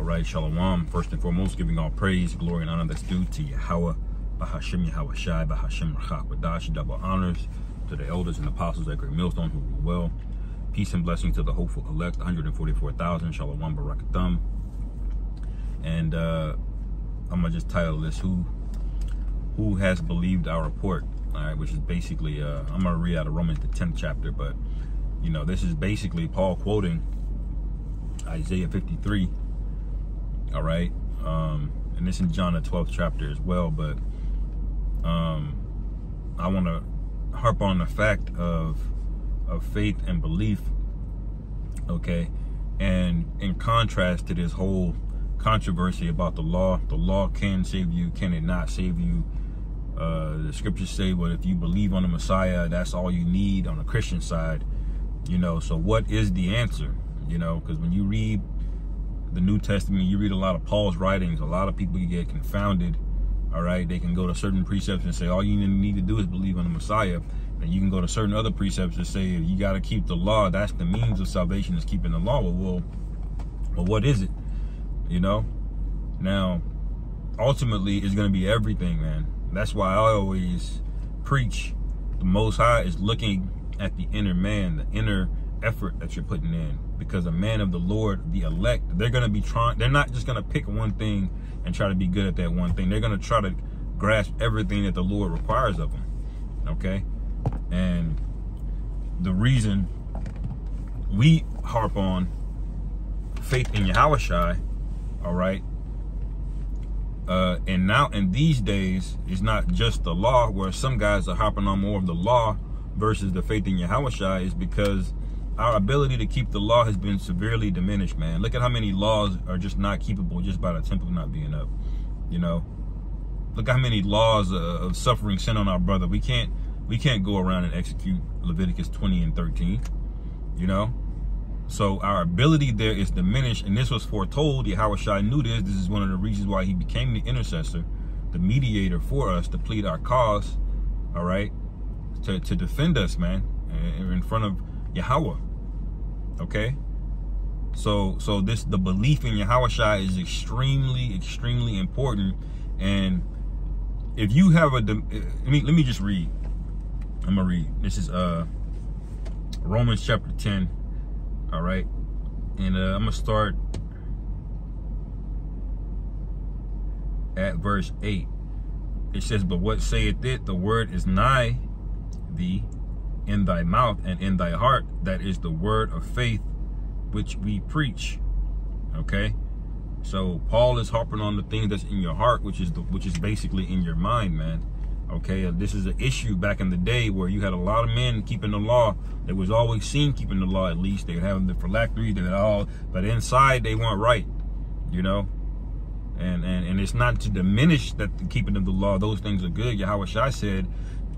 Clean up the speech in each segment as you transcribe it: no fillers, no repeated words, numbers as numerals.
right, Shalom. First and foremost, giving all praise, glory, and honor that's due to Yahweh, Bahashim Yahweh Shai, Bahashim Rachak Wadash, double honors to the elders and apostles at Great Millstone who rule well. Peace and blessing to the hopeful elect, 144,000, Shalom Barakathum. And I'm gonna just title this, Who Has Believed Our Report? All right, which is basically, I'm gonna read out of Romans the 10th chapter, but you know, this is basically Paul quoting Isaiah 53, all right, and this in John the 12th chapter as well, but I want to harp on the fact of faith and belief, okay, and in contrast to this whole controversy about the law can save you, can it not save you? The scriptures say, well, if you believe on the Messiah, that's all you need on the Christian side, you know. So what is the answer? You know, because when you read the New Testament, you read a lot of Paul's writings, a lot of people get confounded, all right? They can go to certain precepts and say, all you need to do is believe on the Messiah. And you can go to certain other precepts and say, you got to keep the law. That's the means of salvation, is keeping the law. Well, what is it? You know? Now, ultimately, it's going to be everything, man. That's why I always preach the Most High is looking at the inner man, the inner effort that you're putting in, because a man of the Lord, the elect, they're going to be trying, they're not just going to pick one thing and try to be good at that one thing. They're going to try to grasp everything that the Lord requires of them, okay? And the reason we harp on faith in Yahweh Shai, all right, and now in these days, it's not just the law, where some guys are harping on more of the law versus the faith in Yahweh Shai, is because our ability to keep the law has been severely diminished, man. Look at how many laws are just not keepable just by the temple not being up, you know. Look at how many laws of suffering sin on our brother. We can't go around and execute Leviticus 20 and 13, you know. So our ability there is diminished, and this was foretold. Yahweh Shai knew this. This is one of the reasons why he became the intercessor, the mediator for us, to plead our cause, all right, to defend us, man, in front of Yahweh. Okay, so the belief in Yahweh Shai is extremely important. And if you have let me just read. I'm gonna read. This is Romans chapter 10. All right, and I'm gonna start at verse 8. It says, "But what saith it? The word is nigh thee, in thy mouth and in thy heart, that is the word of faith which we preach." Okay, so Paul is harping on the things that's in your heart, which is basically in your mind, man. Okay, this is an issue back in the day where you had a lot of men keeping the law. They was always seen keeping the law, at least. They would have the phylacteries, they would all, but inside they weren't right, you know. And it's not to diminish that the keeping of the law, those things are good. Yahweh Shai said,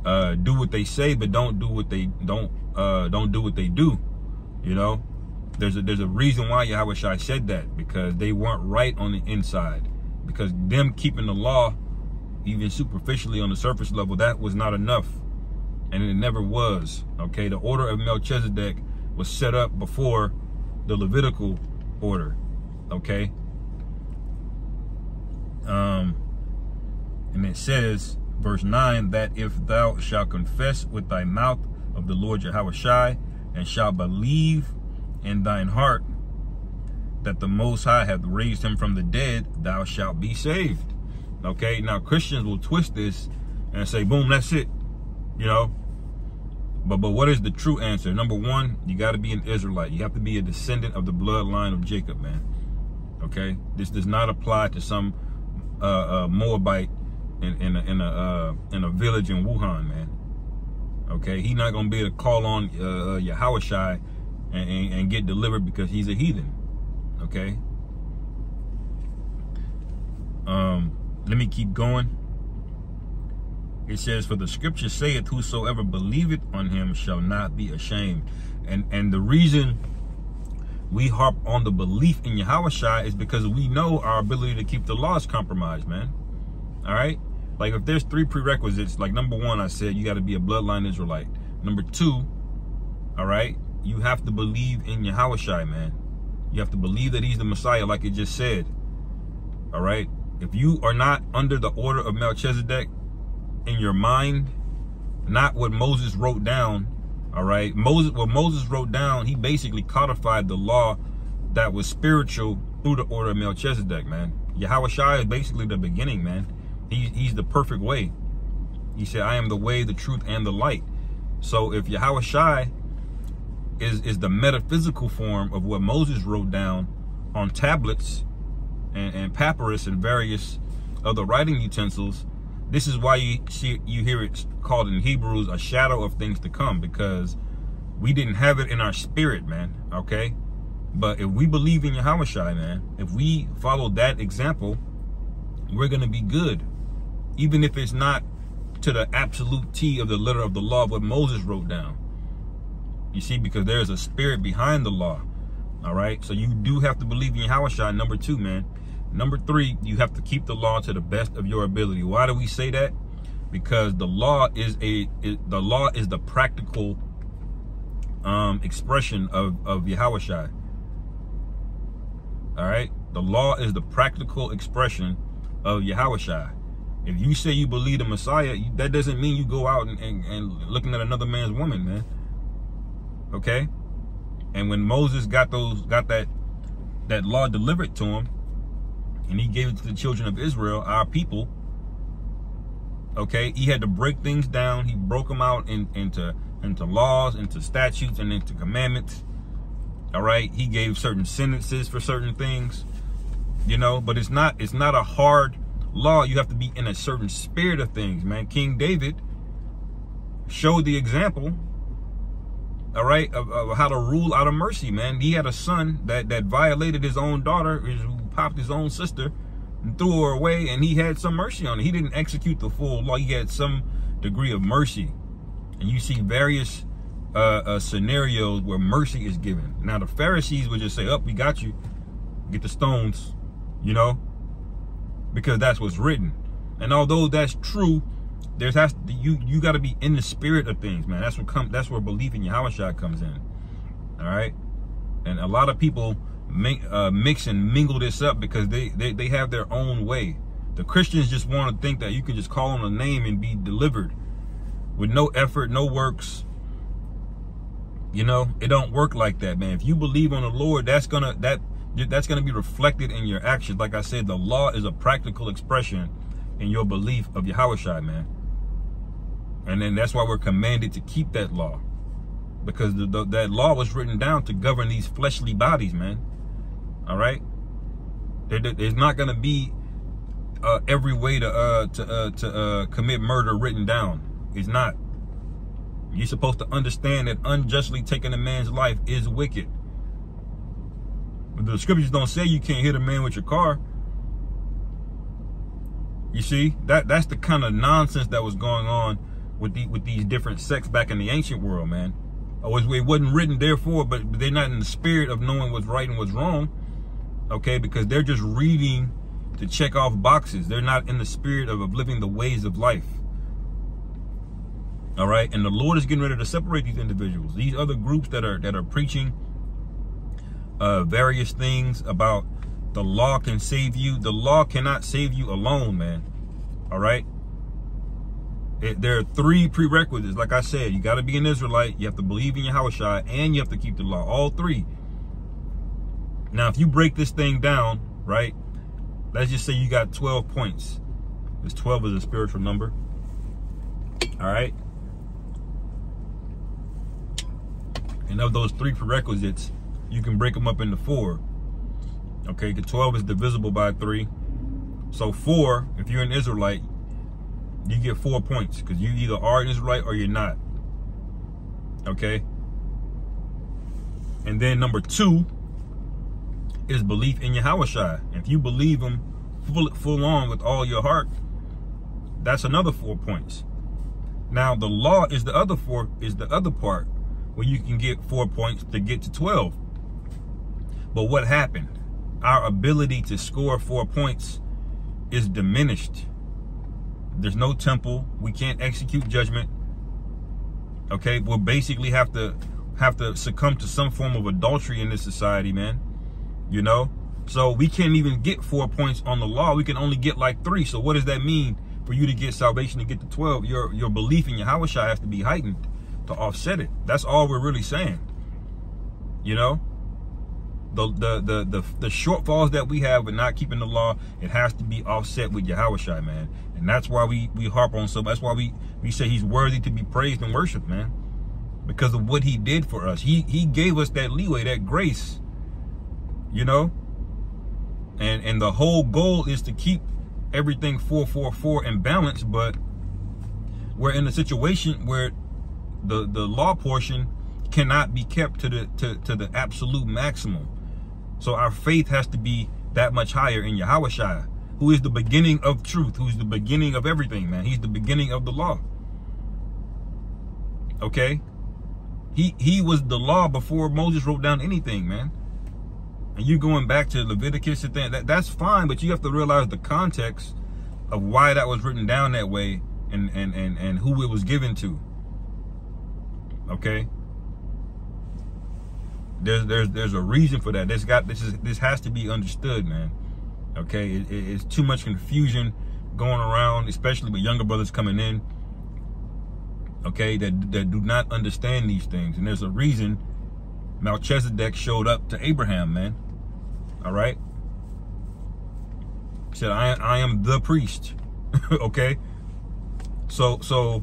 do what they say, but don't do what they don't do what they do. You know, there's a reason why Yahweh Shai said that, because they weren't right on the inside. Because them keeping the law, even superficially on the surface level, that was not enough, and it never was. Okay, the order of Melchizedek was set up before the Levitical order. Okay, and it says, verse 9, that if thou shalt confess with thy mouth of the Lord Yahweh Shai, and shalt believe in thine heart that the Most High hath raised him from the dead, thou shalt be saved. Okay, now Christians will twist this and say, boom, that's it, you know. But what is the true answer? Number one, you got to be an Israelite. You have to be a descendant of the bloodline of Jacob, man. Okay, this does not apply to some Moabite in a village in Wuhan, man. Okay, he's not gonna be able to call on Yahweh Shai and get delivered because he's a heathen. Okay. Let me keep going. It says, "For the scripture saith, whosoever believeth on him shall not be ashamed." And the reason we harp on the belief in Yahweh Shai is because we know our ability to keep the law is compromised, man. All right? Like, if there's 3 prerequisites, like number 1, I said you got to be a bloodline Israelite. Number 2, all right, you have to believe in Yahweh Shai, man. You have to believe that he's the Messiah, like it just said. All right. If you are not under the order of Melchizedek in your mind, not what Moses wrote down. All right. What Moses wrote down, he basically codified the law that was spiritual through the order of Melchizedek, man. Yahushua is basically the beginning, man. He's the perfect way. He said, I am the way, the truth, and the light. So if Yahushua is the metaphysical form of what Moses wrote down on tablets and papyrus and various other writing utensils, this is why you hear it called in Hebrews a shadow of things to come, because we didn't have it in our spirit, man. Okay. But if we believe in Yahushua, man, if we follow that example, we're going to be good. Even if it's not to the absolute T of the letter of the law of what Moses wrote down. You see, because there's a spirit behind the law. All right. So you do have to believe in Yahushua. Number 2, man. Number 3, you have to keep the law to the best of your ability. Why do we say that? Because the law is the practical expression of Yahushua. All right. The law is the practical expression of Yahushua. If you say you believe the Messiah, that doesn't mean you go out and looking at another man's woman, man. Okay. And when Moses got that law delivered to him, and he gave it to the children of Israel, our people, okay, he had to break things down. He broke them out into laws, into statutes, and into commandments. All right. He gave certain sentences for certain things, you know, but it's not a hard law. You have to be in a certain spirit of things, man. King David showed the example, all right, of how to rule out of mercy, man. He had a son that violated his own daughter, who popped his own sister and threw her away, and he had some mercy on it. He didn't execute the full law. He had some degree of mercy. And you see various scenarios where mercy is given. Now the Pharisees would just say, "Oh, we got you. Get the stones," you know, because that's what's written. And although that's true, you got to be in the spirit of things, man. That's where belief in Yahushua comes in. All right. And a lot of people mix and mingle this up because they have their own way. The Christians just want to think that you can just call on a name and be delivered with no effort, no works. You know, it don't work like that, man. If you believe on the Lord, that's gonna be reflected in your actions. Like I said, the law is a practical expression in your belief of Yahushua, man. And then that's why we're commanded to keep that law, because that law was written down to govern these fleshly bodies, man. All right. There's not going to be every way to commit murder written down. It's not. You're supposed to understand that unjustly taking a man's life is wicked. But the scriptures don't say you can't hit a man with your car. You see, that's the kind of nonsense that was going on with these different sects back in the ancient world, man. It wasn't written therefore, but they're not in the spirit of knowing what's right and what's wrong. Okay, because they're just reading to check off boxes. They're not in the spirit of living the ways of life. All right, and the Lord is getting ready to separate these individuals. These other groups that are preaching various things about the law can save you. The law cannot save you alone, man. All right. There are 3 prerequisites. Like I said, you got to be an Israelite. You have to believe in Yahushua, and you have to keep the law. All 3. Now, if you break this thing down, right, let's just say you got 12 points. This 12 is a spiritual number. All right. And of those 3 prerequisites, you can break them up into 4. Okay, the 12 is divisible by 3. So 4, if you're an Israelite, you get 4 points, because you either are an Israelite or you're not. Okay. And then number 2 is belief in Yahushua. If you believe him full on with all your heart, that's another 4 points. Now the law is the other part where you can get 4 points to get to 12. But what happened? Our ability to score 4 points is diminished. There's no temple. We can't execute judgment. Okay, we'll basically have to succumb to some form of adultery in this society, man. you know? So we can't even get 4 points on the law. We can only get like 3. So what does that mean for you to get salvation to get to 12? Your belief in Yahushua has to be heightened to offset it. That's all we're really saying. You know? The shortfalls that we have with not keeping the law, it has to be offset with Yahushua, man. And that's why we harp on so. That's why we say he's worthy to be praised and worshiped, man. Because of what he did for us. He gave us that leeway, that grace. You know? And the whole goal is to keep everything 4-4-4 in balance, but we're in a situation where the law portion cannot be kept to the absolute maximum. So our faith has to be that much higher in Yahushua, who is the beginning of truth, who's the beginning of everything, man. He's the beginning of the law. Okay? He was the law before Moses wrote down anything, man. And you going back to Leviticus and that's fine, but you have to realize the context of why that was written down that way and who it was given to. Okay? There's a reason for that. This has to be understood, man. Okay? It's too much confusion going around, especially with younger brothers coming in. Okay, that do not understand these things. And there's a reason Melchizedek showed up to Abraham, man. All right? He said, I am the priest. Okay? So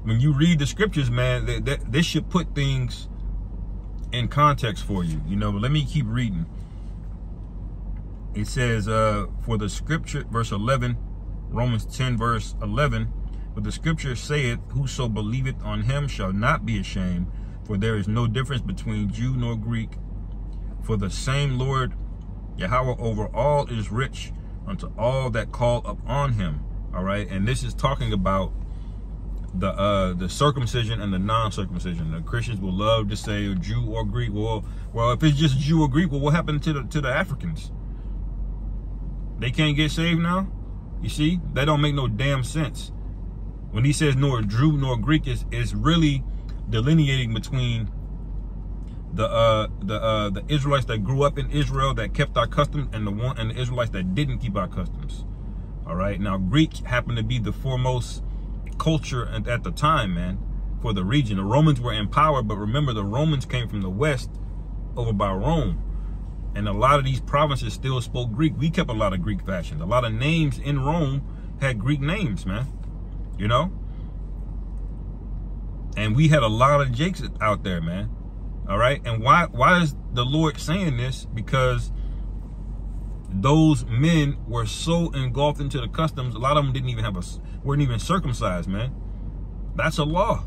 when you read the scriptures, man, this should put things in context for you. You know, but let me keep reading. It says, for the scripture, verse 11, Romans 10, verse 11, but the scripture saith, whoso believeth on him shall not be ashamed, for there is no difference between Jew nor Greek. For the same Lord Yahweh over all is rich unto all that call upon him. All right, and this is talking about the circumcision and the non-circumcision. The Christians will love to say Jew or Greek. Well, if it's just Jew or Greek, well, what happened to the Africans? They can't get saved now? You see, that don't make no damn sense. When he says nor Jew nor Greek, is really delineating between the Israelites that grew up in Israel that kept our customs and the Israelites that didn't keep our customs. All right. Now Greek happened to be the foremost culture at the time, man, for the region. The Romans were in power, but remember the Romans came from the west over by Rome, and a lot of these provinces still spoke Greek. We kept a lot of Greek fashions. A lot of names in Rome had Greek names, man. You know? And we had a lot of Jakes out there, man. All right? And why is the Lord saying this? Because those men were so engulfed into the customs, a lot of them weren't even circumcised, man. That's a law.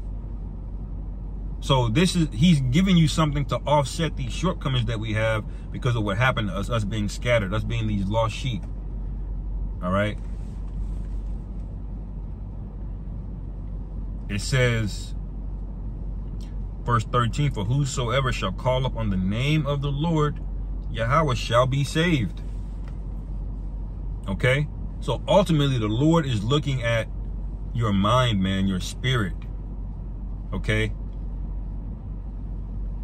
So he's giving you something to offset these shortcomings that we have because of what happened to us being scattered, us being these lost sheep. All right? It says, verse 13, for whosoever shall call upon the name of the Lord, Yahweh shall be saved. Okay? So ultimately, the Lord is looking at your mind, man, your spirit. Okay?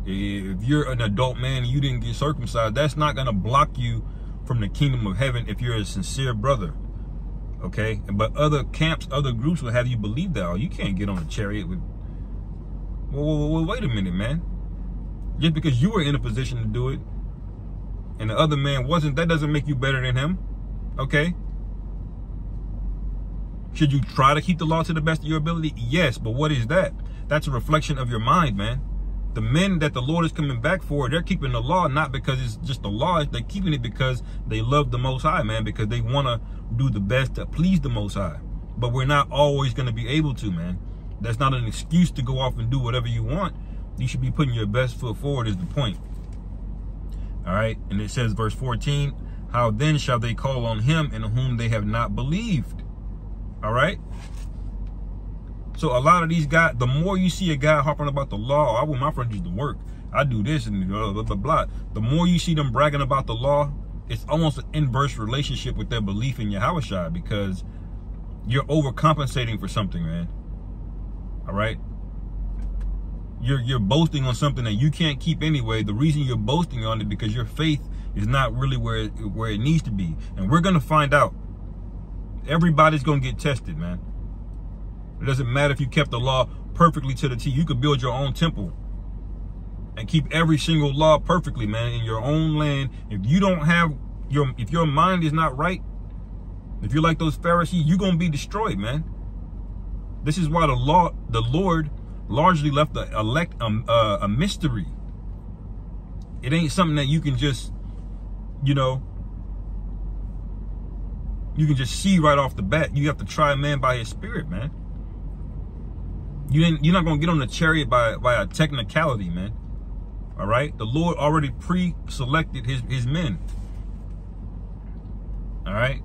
If you're an adult man and you didn't get circumcised, that's not going to block you from the kingdom of heaven if you're a sincere brother. Okay? But other camps, other groups will have you believe that. Oh, you can't get on a chariot with... Well, wait a minute, man. Just because you were in a position to do it and the other man wasn't, that doesn't make you better than him. Okay? Should you try to keep the law to the best of your ability? Yes, but what is that? That's a reflection of your mind, man. The men that the Lord is coming back for, they're keeping the law not because it's just the law. They're keeping it because they love the Most High, man, because they want to do the best to please the Most High. But we're not always going to be able to, man. That's not an excuse to go off and do whatever you want. You should be putting your best foot forward is the point. All right. And it says, verse 14, how then shall they call on him in whom they have not believed? All right. So a lot of these guys, the more you see a guy harping about the law, I want my friend to work. I do this and blah, blah, blah, blah. The more you see them bragging about the law, it's almost an inverse relationship with their belief in Yahushua, because you're overcompensating for something, man. All right. You're boasting on something that you can't keep anyway. The reason you're boasting on it because your faith is not really where it needs to be. And we're going to find out. Everybody's going to get tested, man. It doesn't matter if you kept the law perfectly to the T. You could build your own temple and keep every single law perfectly, man, in your own land. If you don't have if your mind is not right, if you're like those Pharisees, you're going to be destroyed, man. This is why the Lord largely left the elect a mystery. It ain't something that you can just, you know, you can just see right off the bat. You have to try man by his spirit, man. You're not going to get on the chariot by a technicality, man. All right? The Lord already pre-selected his men. All right?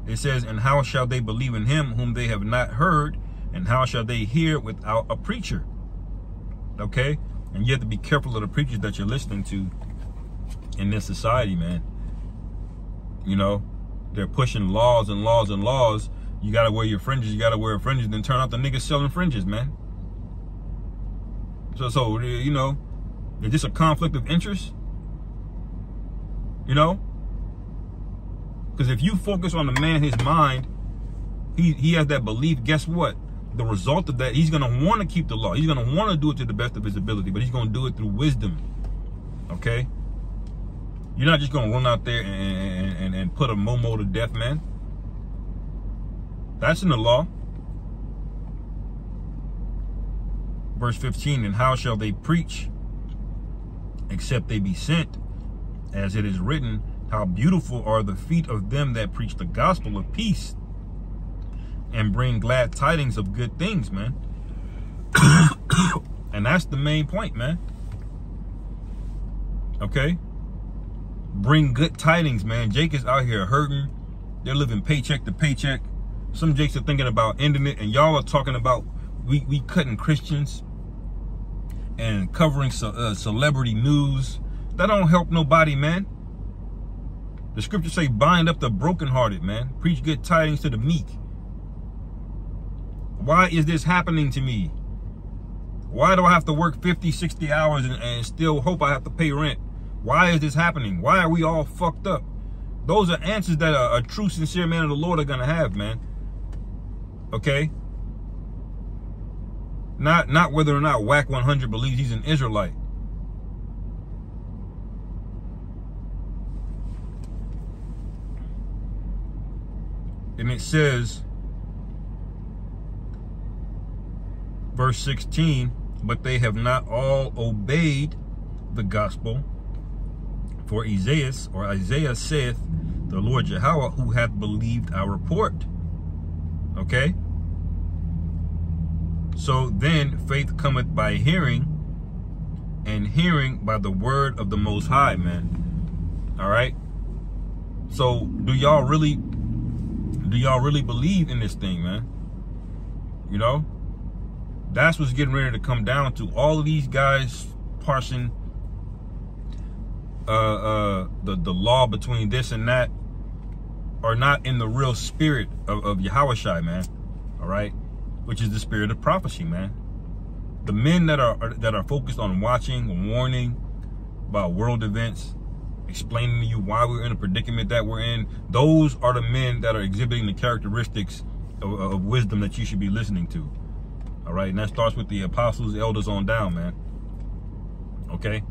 It says, and how shall they believe in him whom they have not heard? And how shall they hear without a preacher? Okay? And you have to be careful of the preachers that you're listening to in this society, man. You know, they're pushing laws and laws and laws. You got to wear your fringes. You got to wear fringes. Then turn out the niggas selling fringes, man. So, you know, is this a conflict of interest? You know? Because if you focus on the man, his mind, he has that belief, guess what? The result of that, he's going to want to keep the law. He's going to want to do it to the best of his ability, but he's going to do it through wisdom. Okay? You're not just going to run out there and put a Momo to death, man. That's in the law. Verse 15, and how shall they preach except they be sent? As it is written, how beautiful are the feet of them that preach the gospel of peace and bring glad tidings of good things, man. And that's the main point, man. Okay? Bring good tidings, man. Jake is out here hurting. They're living paycheck to paycheck. Some Jakes are thinking about ending it, and y'all are talking about we cutting Christians and covering celebrity news. That don't help nobody, man. The scriptures say, bind up the brokenhearted, man. Preach good tidings to the meek. Why is this happening to me? Why do I have to work 50, 60 hours and still hope I have to pay rent? Why is this happening? Why are we all fucked up? Those are answers that a true, sincere man of the Lord are going to have, man. Okay? Not whether or not Whack 100 believes he's an Israelite. And it says, verse 16, but they have not all obeyed the gospel. For Isaiah saith, the Lord Yahweh, who hath believed our report. Okay? So then faith cometh by hearing, and hearing by the word of the Most High, man. All right? So do y'all really believe in this thing, man? You know? That's what's getting ready to come down to. All of these guys parsing the law between this and that are not in the real spirit of Yahushua, man. All right? Which is the spirit of prophecy, man. The men that are focused on watching, warning about world events, explaining to you why we're in a predicament that we're in, those are the men that are exhibiting the characteristics of wisdom that you should be listening to. All right? And that starts with the apostles, elders on down, man. Okay?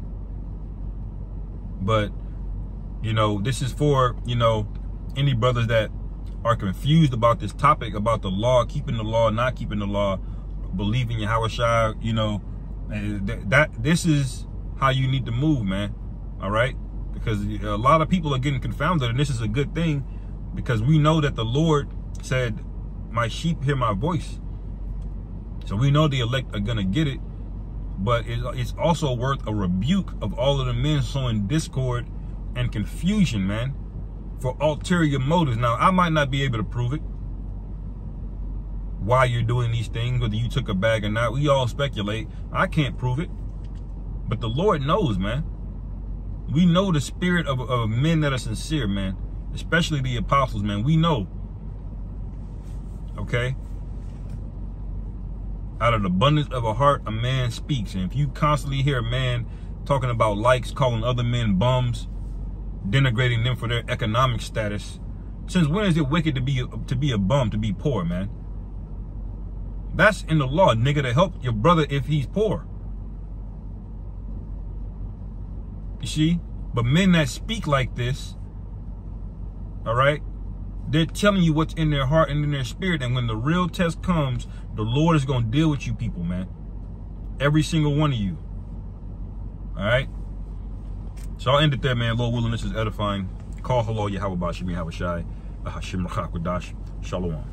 But, you know, this is for, you know, any brothers that are confused about this topic, about the law, keeping the law, not keeping the law, believing Yahushua, you know, this is how you need to move, man. All right? Because a lot of people are getting confounded, and this is a good thing, because we know that the Lord said, my sheep hear my voice. So we know the elect are going to get it, but it's also worth a rebuke of all of the men sowing discord and confusion, man, for ulterior motives. Now, I might not be able to prove it, why you're doing these things, whether you took a bag or not. We all speculate. I can't prove it, but the Lord knows, man. We know the spirit of men that are sincere, man, especially the apostles, man. We know. Okay? Out of the abundance of a heart, a man speaks. And if you constantly hear a man talking about likes, calling other men bums, denigrating them for their economic status. Since when is it wicked to be a bum, to be poor, man? That's in the law, nigga, to help your brother if he's poor. You see? But men that speak like this, all right, they're telling you what's in their heart and in their spirit. And when the real test comes, the Lord is going to deal with you people, man. Every single one of you. All right? So I'll end it there, man. Lord willing, this is edifying. Call hello, Yahweh Bashim, Yahweh Shai, Hashim Rakak Wadash, Shalom.